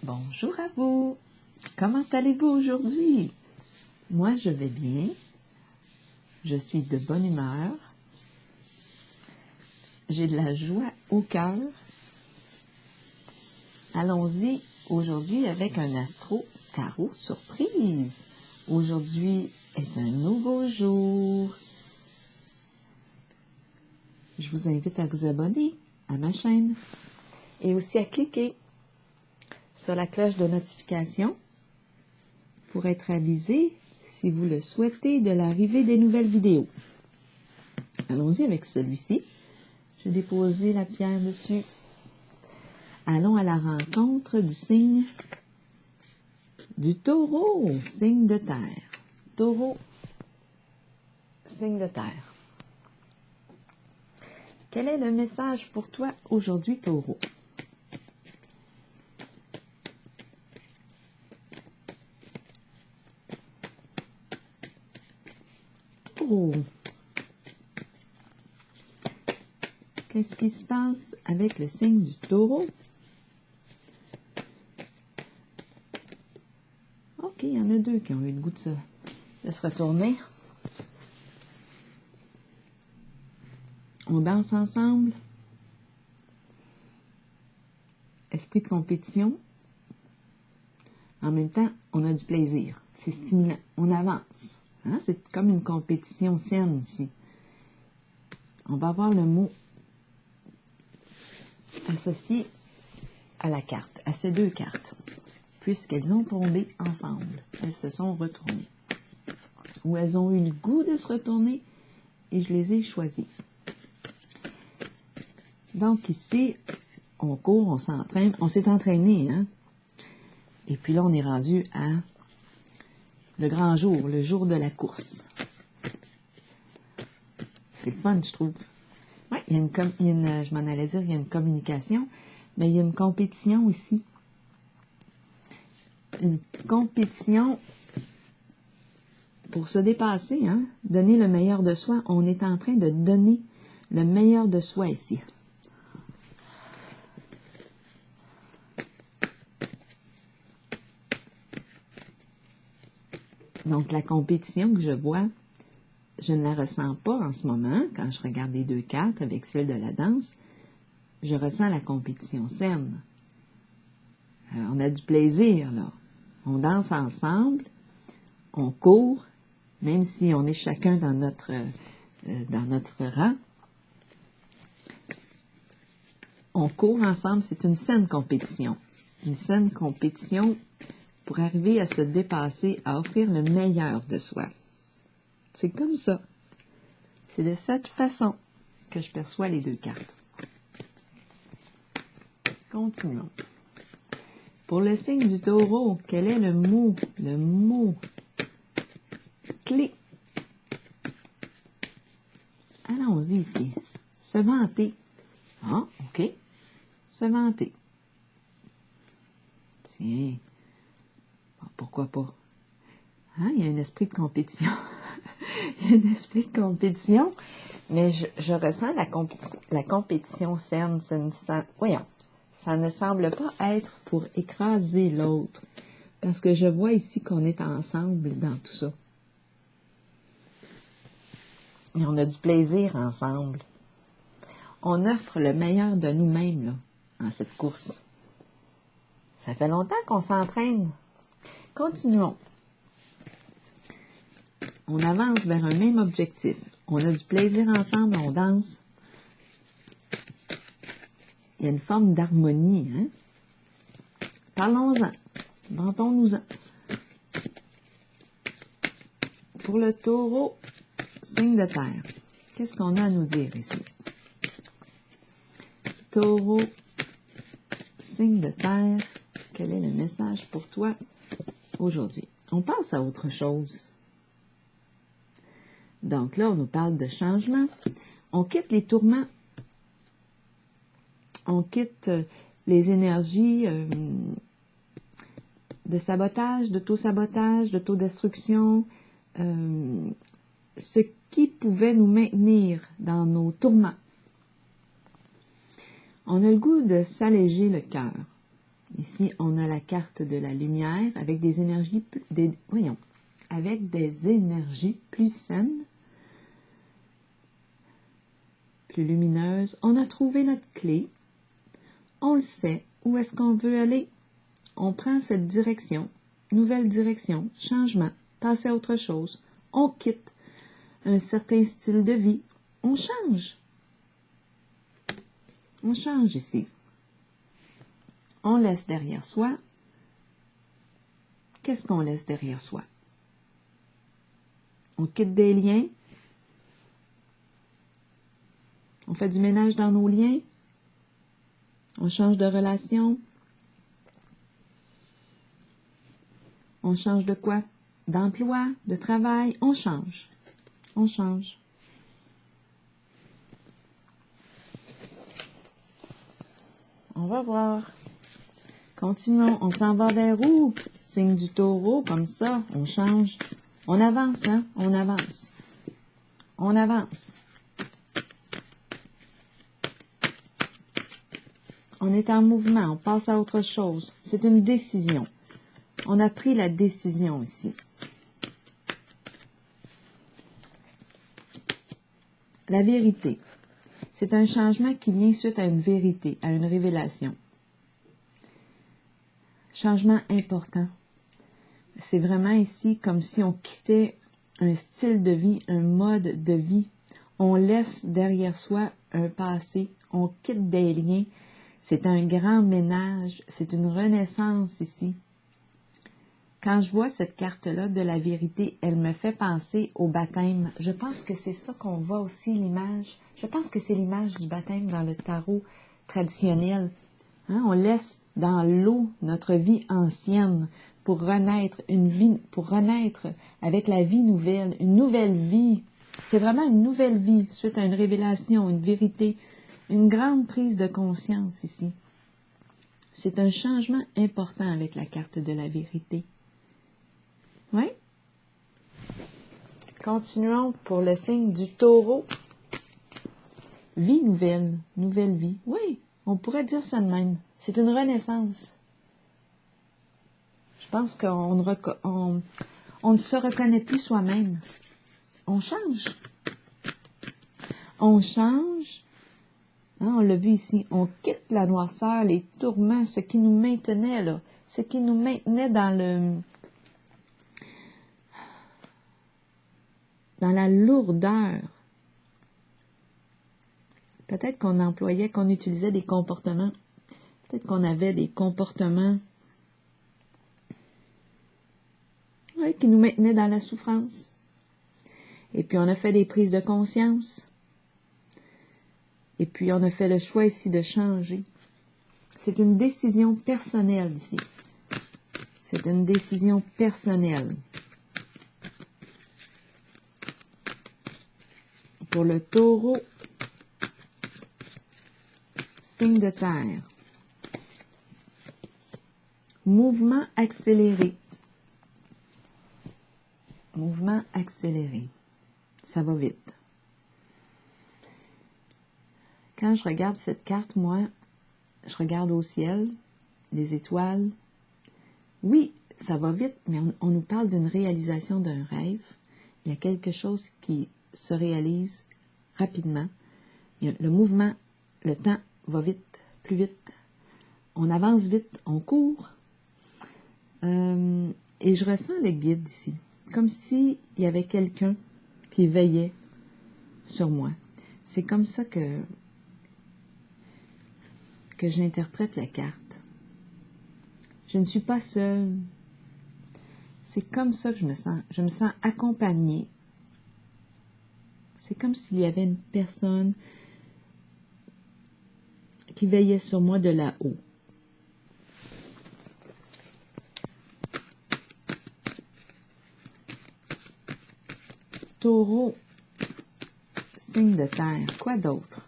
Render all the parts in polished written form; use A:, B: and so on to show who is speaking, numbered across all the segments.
A: Bonjour à vous. Comment allez-vous aujourd'hui? Moi, je vais bien. Je suis de bonne humeur. J'ai de la joie au cœur. Allons-y aujourd'hui avec un astro tarot surprise. Aujourd'hui est un nouveau jour. Je vous invite à vous abonner à ma chaîne et aussi à cliquer sur la cloche de notification pour être avisé, si vous le souhaitez, de l'arrivée des nouvelles vidéos. Allons-y avec celui-ci. J'ai déposé la pierre dessus. Allons à la rencontre du signe du Taureau, signe de terre. Taureau, signe de terre. Quel est le message pour toi aujourd'hui, Taureau? Taureau. Qu'est-ce qui se passe avec le signe du Taureau? OK, il y en a deux qui ont eu le goût de se retourner. On danse ensemble. Esprit de compétition. En même temps, on a du plaisir. C'est stimulant. On avance. Hein? C'est comme une compétition saine ici. On va avoir le mot associé à la carte, à ces deux cartes, puisqu'elles ont tombé ensemble. Elles se sont retournées. Ou elles ont eu le goût de se retourner et je les ai choisies. Donc ici, on court, on s'entraîne, on s'est entraîné, hein? Et puis là, on est rendu à le grand jour, le jour de la course. C'est fun, je trouve. Oui, je m'en allais dire, il y a une communication, mais il y a une compétition ici. Une compétition pour se dépasser, hein? Donner le meilleur de soi. On est en train de donner le meilleur de soi ici. Donc, la compétition que je vois, je ne la ressens pas en ce moment, quand je regarde les deux cartes avec celle de la danse. Je ressens la compétition saine. On a du plaisir, là. On danse ensemble, on court, même si on est chacun dans notre rang. On court ensemble, c'est une saine compétition. Une saine compétition pour arriver à se dépasser, à offrir le meilleur de soi. C'est comme ça. C'est de cette façon que je perçois les deux cartes. Continuons. Pour le signe du Taureau, quel est le mot clé? Allons-y ici. Se vanter. Ah, OK. Se vanter. Tiens. Bon, pourquoi pas? Hein, il y a un esprit de compétition. Il y a un esprit de compétition, mais je ressens la compétition saine. Voyons, ça ne semble pas être pour écraser l'autre, parce que je vois ici qu'on est ensemble dans tout ça. Et on a du plaisir ensemble. On offre le meilleur de nous-mêmes, là, en cette course. Ça fait longtemps qu'on s'entraîne. Continuons. On avance vers un même objectif. On a du plaisir ensemble, on danse. Il y a une forme d'harmonie, hein? Parlons-en. Vantons-nous-en. Pour le Taureau, signe de terre. Qu'est-ce qu'on a à nous dire ici? Taureau, signe de terre. Quel est le message pour toi aujourd'hui? On passe à autre chose. Donc là, on nous parle de changement. On quitte les tourments. On quitte les énergies de sabotage, d'auto-sabotage, d'autodestruction. Ce qui pouvait nous maintenir dans nos tourments. On a le goût de s'alléger le cœur. Ici, on a la carte de la lumière avec des énergies, avec des énergies plus saines, plus lumineuses. On a trouvé notre clé. On le sait. Où est-ce qu'on veut aller? On prend cette direction, nouvelle direction, changement, passer à autre chose. On quitte un certain style de vie. On change. On change ici. On laisse derrière soi. Qu'est-ce qu'on laisse derrière soi? On quitte des liens. On fait du ménage dans nos liens. On change de relation. On change de quoi? D'emploi, de travail. On change. On change. On va voir. Continuons. On s'en va vers où? Signe du taureau, comme ça. On change. On avance, hein? On avance. On avance. On est en mouvement. On passe à autre chose. C'est une décision. On a pris la décision ici. La vérité. C'est un changement qui vient suite à une vérité, à une révélation. Changement important. C'est vraiment ici comme si on quittait un style de vie, un mode de vie. On laisse derrière soi un passé. On quitte des liens. C'est un grand ménage. C'est une renaissance ici. Quand je vois cette carte-là de la vérité, elle me fait penser au baptême. Je pense que c'est ça qu'on voit aussi, l'image. Je pense que c'est l'image du baptême dans le tarot traditionnel. Hein? On laisse dans l'eau notre vie ancienne pour renaître, pour renaître avec la vie nouvelle, une nouvelle vie. C'est vraiment une nouvelle vie suite à une révélation, une vérité, une grande prise de conscience ici. C'est un changement important avec la carte de la vérité. Oui. Continuons pour le signe du taureau. Vie nouvelle, nouvelle vie. Oui, on pourrait dire ça de même. C'est une renaissance. Je pense qu'on ne se reconnaît plus soi-même. On change. On change. Hein, on l'a vu ici. On quitte la noirceur, les tourments, ce qui nous maintenait là. Ce qui nous maintenait dans la lourdeur. Peut-être qu'on utilisait des comportements. Peut-être qu'on avait des comportements qui nous maintenaient dans la souffrance. Et puis on a fait des prises de conscience. Et puis on a fait le choix ici de changer. C'est une décision personnelle ici. C'est une décision personnelle. Pour le taureau, signe de terre. Mouvement accéléré. Mouvement accéléré. Ça va vite. Quand je regarde cette carte, moi, je regarde au ciel, les étoiles. Oui, ça va vite, mais on nous parle d'une réalisation d'un rêve. Il y a quelque chose qui se réalise rapidement. Le mouvement, le temps va vite, plus vite. On avance vite, on court. Et je ressens le guide ici, comme s'il y avait quelqu'un qui veillait sur moi. C'est comme ça que j'interprète la carte. Je ne suis pas seule. C'est comme ça que je me sens. Je me sens accompagnée. C'est comme s'il y avait une personne qui veillait sur moi de là-haut. Taureau, signe de terre. Quoi d'autre?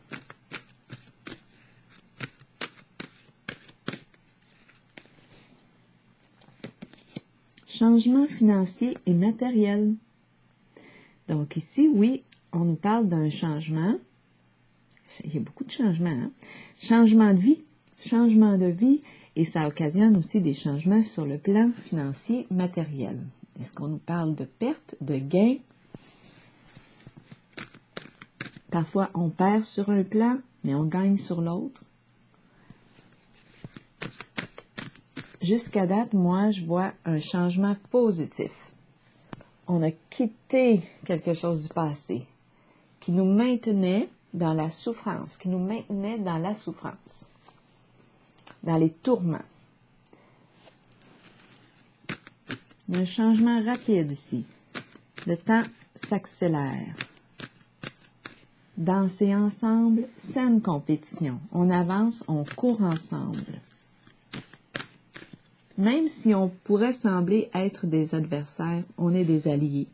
A: Changement financier et matériel. Donc ici, oui, on nous parle d'un changement. Il y a beaucoup de changements. Hein? Changement de vie Et ça occasionne aussi des changements sur le plan financier matériel. Est-ce qu'on nous parle de perte, de gain? Parfois, on perd sur un plan, mais on gagne sur l'autre. Jusqu'à date, moi, je vois un changement positif. On a quitté quelque chose du passé qui nous maintenait dans la souffrance, dans les tourments. Il y a un changement rapide ici. Le temps s'accélère. Danser ensemble, saine compétition. On avance, on court ensemble. Même si on pourrait sembler être des adversaires, on est des alliés.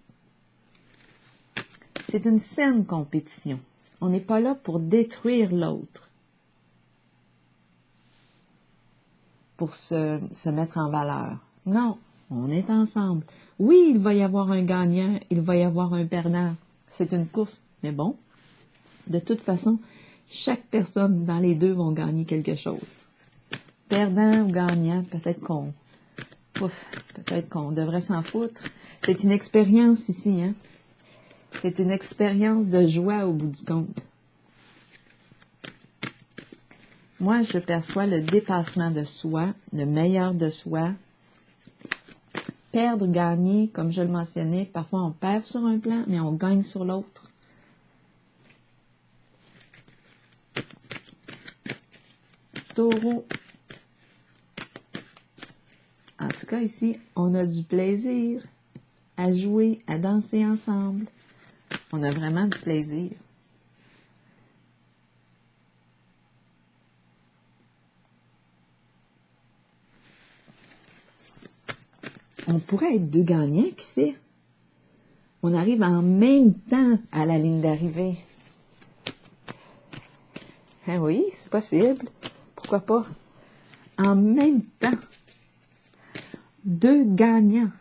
A: C'est une saine compétition. On n'est pas là pour détruire l'autre, pour se mettre en valeur. Non, on est ensemble. Oui, il va y avoir un gagnant, il va y avoir un perdant. C'est une course, mais bon, de toute façon, chaque personne dans les deux vont gagner quelque chose. Perdant ou gagnant, peut-être qu'on devrait s'en foutre. C'est une expérience ici, hein? C'est une expérience de joie au bout du compte. Moi, je perçois le dépassement de soi, le meilleur de soi. Perdre, gagner, comme je le mentionnais, parfois on perd sur un plan, mais on gagne sur l'autre. Taureau. En tout cas, ici, on a du plaisir à jouer, à danser ensemble. On a vraiment du plaisir. On pourrait être deux gagnants, qui sait? On arrive en même temps à la ligne d'arrivée. Ah oui, c'est possible. Pourquoi pas? En même temps. Deux gagnants.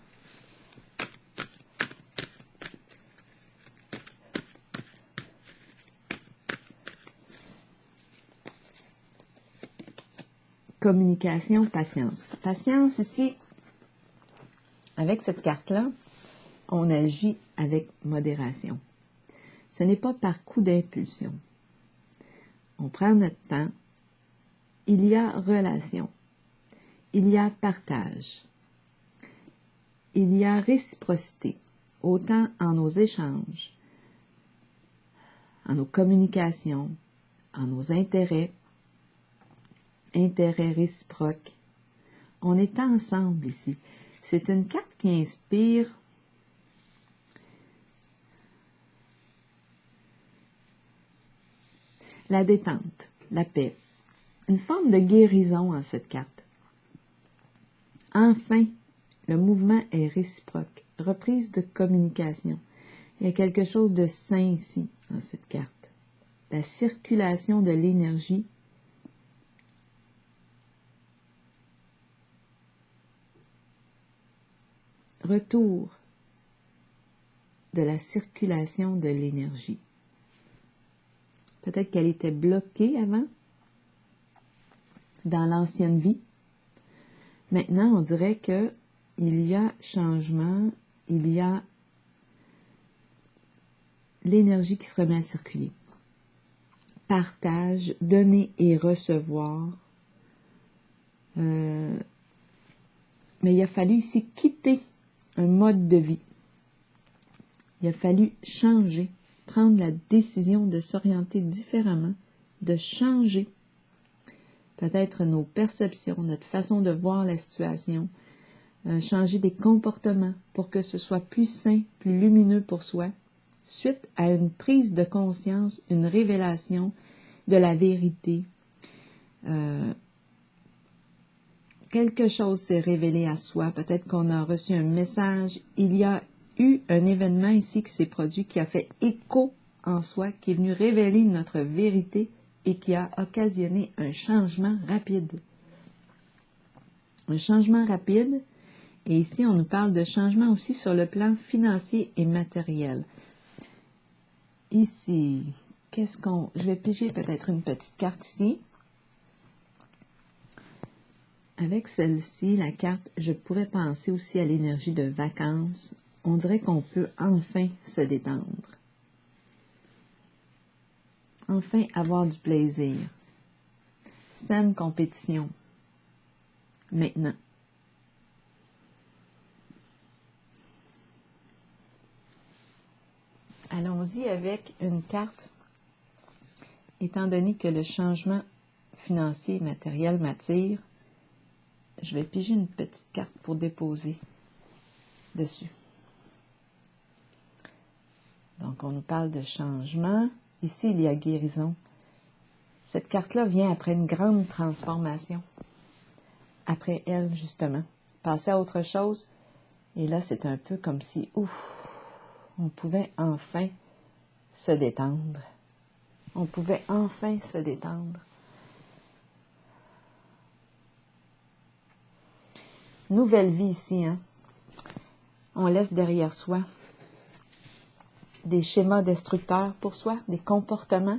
A: Communication, patience. Patience ici, avec cette carte-là, on agit avec modération. Ce n'est pas par coup d'impulsion. On prend notre temps. Il y a relation. Il y a partage. Il y a réciprocité, autant en nos échanges, en nos communications, en nos intérêts réciproques. On est ensemble ici. C'est une carte qui inspire la détente, la paix, une forme de guérison en cette carte. Enfin, le mouvement est réciproque, reprise de communication. Il y a quelque chose de sain ici, dans cette carte. La circulation de l'énergie retour de la circulation de l'énergie. Peut-être qu'elle était bloquée avant, dans l'ancienne vie. Maintenant, on dirait que il y a changement, il y a l'énergie qui se remet à circuler. Partage, donner et recevoir. Mais il a fallu ici quitter un mode de vie. Il a fallu changer, prendre la décision de s'orienter différemment, de changer peut-être nos perceptions, notre façon de voir la situation, changer des comportements pour que ce soit plus sain, plus lumineux pour soi, suite à une prise de conscience, une révélation de la vérité. Quelque chose s'est révélé à soi, peut-être qu'on a reçu un message, il y a eu un événement ici qui s'est produit, qui a fait écho en soi, qui est venu révéler notre vérité et qui a occasionné un changement rapide. Un changement rapide, et ici on nous parle de changement aussi sur le plan financier et matériel. Ici, je vais piger peut-être une petite carte ici. Avec celle-ci, la carte, je pourrais penser aussi à l'énergie de vacances. On dirait qu'on peut enfin se détendre. Enfin avoir du plaisir. Saine compétition. Maintenant. Allons-y avec une carte, étant donné que le changement financier et matériel m'attire, je vais piger une petite carte pour déposer dessus. Donc, on nous parle de changement. Ici, il y a guérison. Cette carte-là vient après une grande transformation. Après elle, justement. Passer à autre chose. Et là, c'est un peu comme si, on pouvait enfin se détendre. On pouvait enfin se détendre. Nouvelle vie ici, hein. On laisse derrière soi des schémas destructeurs pour soi, des comportements.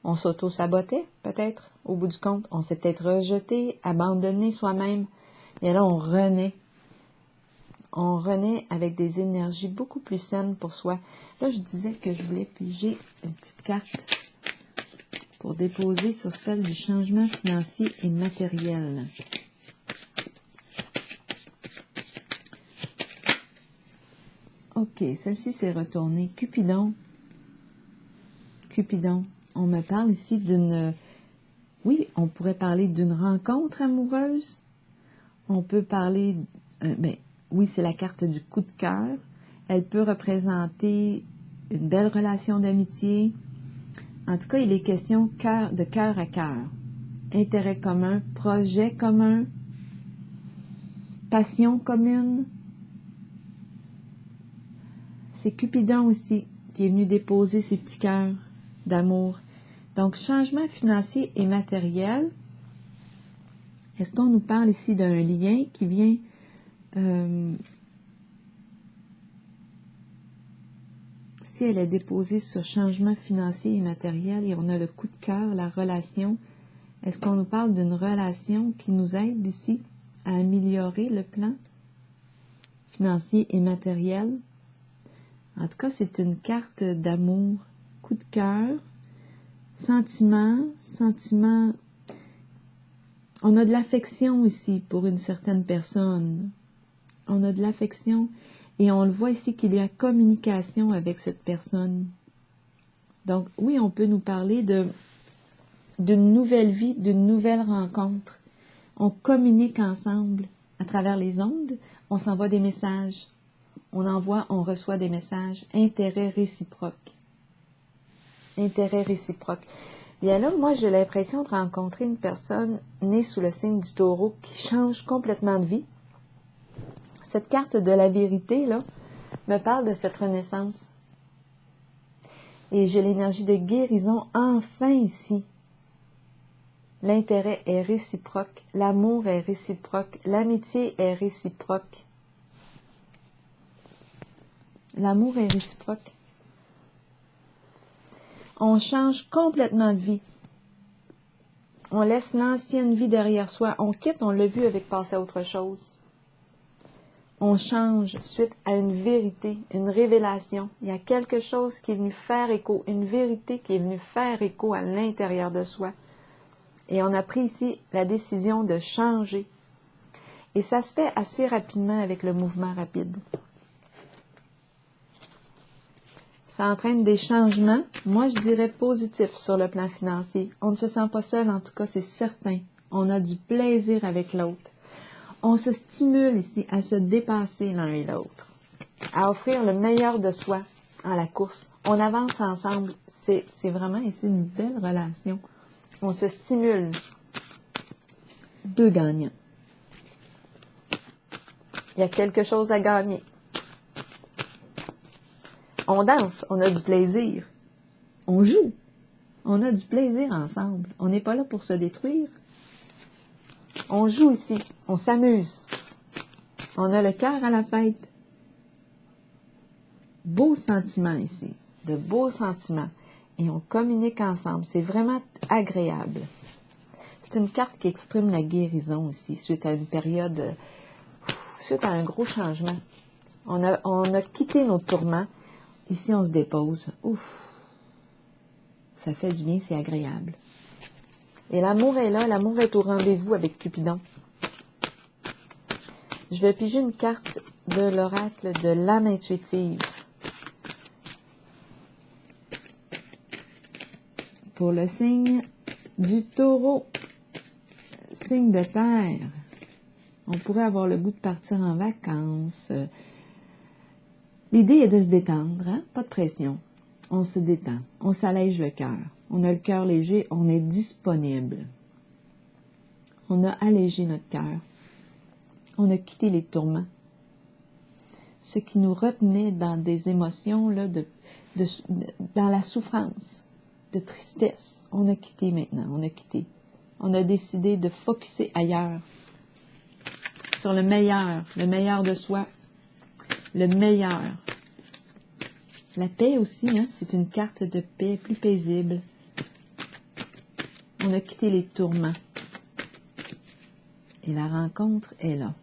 A: On s'auto-sabotait, peut-être, au bout du compte. On s'est peut-être rejeté, abandonné soi-même. Et là, on renaît. On renaît avec des énergies beaucoup plus saines pour soi. Là, je disais que je voulais piger une petite carte pour déposer sur celle du changement financier et matériel. OK, celle-ci s'est retournée. Cupidon. Cupidon. On me parle ici d'une... Oui, on pourrait parler d'une rencontre amoureuse. On peut parler... oui, c'est la carte du coup de cœur. Elle peut représenter une belle relation d'amitié. En tout cas, il est question de cœur à cœur. Intérêt commun, projet commun, passion commune. C'est Cupidon aussi qui est venu déposer ses petits cœurs d'amour. Donc, changement financier et matériel. Est-ce qu'on nous parle ici d'un lien qui vient si elle est déposée sur changement financier et matériel et on a le coup de cœur, la relation, est-ce qu'on nous parle d'une relation qui nous aide ici à améliorer le plan financier et matériel? En tout cas, c'est une carte d'amour, coup de cœur, sentiment. On a de l'affection ici pour une certaine personne. On a de l'affection et on le voit ici qu'il y a communication avec cette personne. Donc, oui, on peut nous parler d'une nouvelle vie, d'une nouvelle rencontre. On communique ensemble à travers les ondes. On s'envoie des messages. On reçoit des messages. Intérêt réciproque. Intérêt réciproque. Bien là, moi, j'ai l'impression de rencontrer une personne née sous le signe du taureau qui change complètement de vie. Cette carte de la vérité, là, me parle de cette renaissance. Et j'ai l'énergie de guérison enfin ici. L'intérêt est réciproque, l'amour est réciproque, l'amitié est réciproque. L'amour est réciproque. On change complètement de vie. On laisse l'ancienne vie derrière soi. On quitte, on l'a vu avec passer à autre chose. On change suite à une vérité, une révélation. Il y a quelque chose qui est venu faire écho, une vérité qui est venue faire écho à l'intérieur de soi. Et on a pris ici la décision de changer. Et ça se fait assez rapidement avec le mouvement rapide. Ça entraîne des changements, moi je dirais positifs sur le plan financier. On ne se sent pas seul, en tout cas c'est certain. On a du plaisir avec l'autre. On se stimule ici à se dépasser l'un et l'autre, à offrir le meilleur de soi en la course. On avance ensemble. C'est vraiment ici une belle relation. On se stimule. Deux gagnants. Il y a quelque chose à gagner. On danse, on a du plaisir. On joue. On a du plaisir ensemble. On n'est pas là pour se détruire. On joue ici. On s'amuse. On a le cœur à la fête. Beaux sentiments ici. De beaux sentiments. Et on communique ensemble. C'est vraiment agréable. C'est une carte qui exprime la guérison aussi, suite à une période, suite à un gros changement. On a quitté nos tourments. Ici, on se dépose. Ouf! Ça fait du bien, c'est agréable. Et l'amour est là, l'amour est au rendez-vous avec Cupidon. Je vais piger une carte de l'oracle de l'âme intuitive. Pour le signe du Taureau, signe de terre. On pourrait avoir le goût de partir en vacances. L'idée est de se détendre, hein? Pas de pression. On se détend, on s'allège le cœur. On a le cœur léger, on est disponible. On a allégé notre cœur. On a quitté les tourments. Ce qui nous retenait dans des émotions, là, dans la souffrance, de tristesse, on a quitté maintenant, on a quitté. On a décidé de focusser ailleurs, sur le meilleur de soi, le meilleur. La paix aussi, hein, c'est une carte de paix plus paisible. On a quitté les tourments. Et la rencontre est là.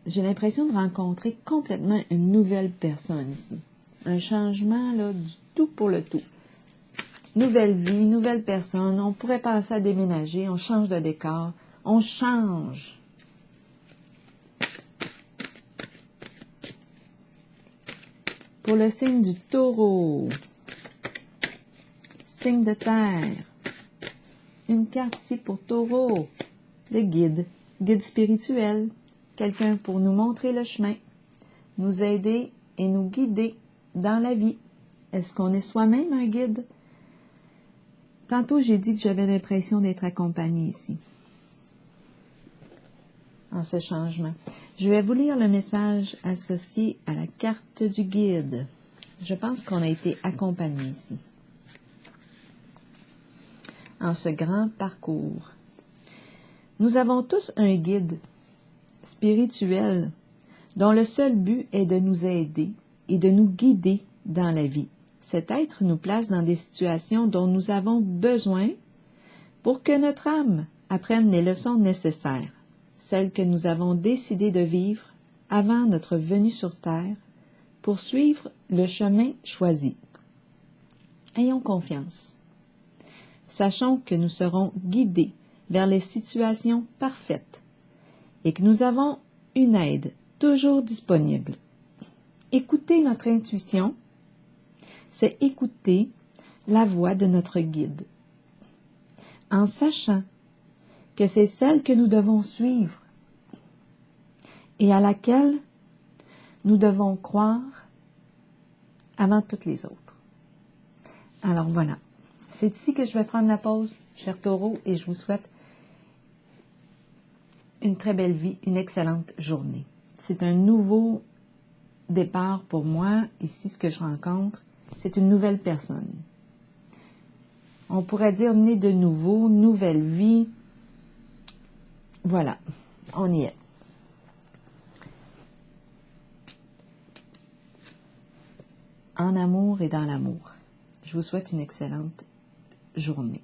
A: J'ai l'impression de rencontrer complètement une nouvelle personne ici. Un changement, là, du tout pour le tout. Nouvelle vie, nouvelle personne. On pourrait penser à déménager, on change de décor. On change. Pour le signe du Taureau, signe de terre, une carte ici pour Taureau, le guide spirituel, quelqu'un pour nous montrer le chemin, nous aider et nous guider dans la vie. Est-ce qu'on est soi-même un guide? Tantôt, j'ai dit que j'avais l'impression d'être accompagnée ici, en ce changement. Je vais vous lire le message associé à la carte du guide. Je pense qu'on a été accompagné ici, en ce grand parcours. Nous avons tous un guide spirituel dont le seul but est de nous aider et de nous guider dans la vie. Cet être nous place dans des situations dont nous avons besoin pour que notre âme apprenne les leçons nécessaires, celles que nous avons décidé de vivre avant notre venue sur Terre pour suivre le chemin choisi. Ayons confiance. Sachons que nous serons guidés vers les situations parfaites et que nous avons une aide toujours disponible. Écouter notre intuition, c'est écouter la voix de notre guide, en sachant que c'est celle que nous devons suivre et à laquelle nous devons croire avant toutes les autres. Alors voilà, c'est ici que je vais prendre la pause, cher Taureau, et je vous souhaite une très belle vie, une excellente journée. C'est un nouveau départ pour moi. Ici, ce que je rencontre, c'est une nouvelle personne. On pourrait dire né de nouveau, nouvelle vie. Voilà, on y est. En amour et dans l'amour. Je vous souhaite une excellente journée.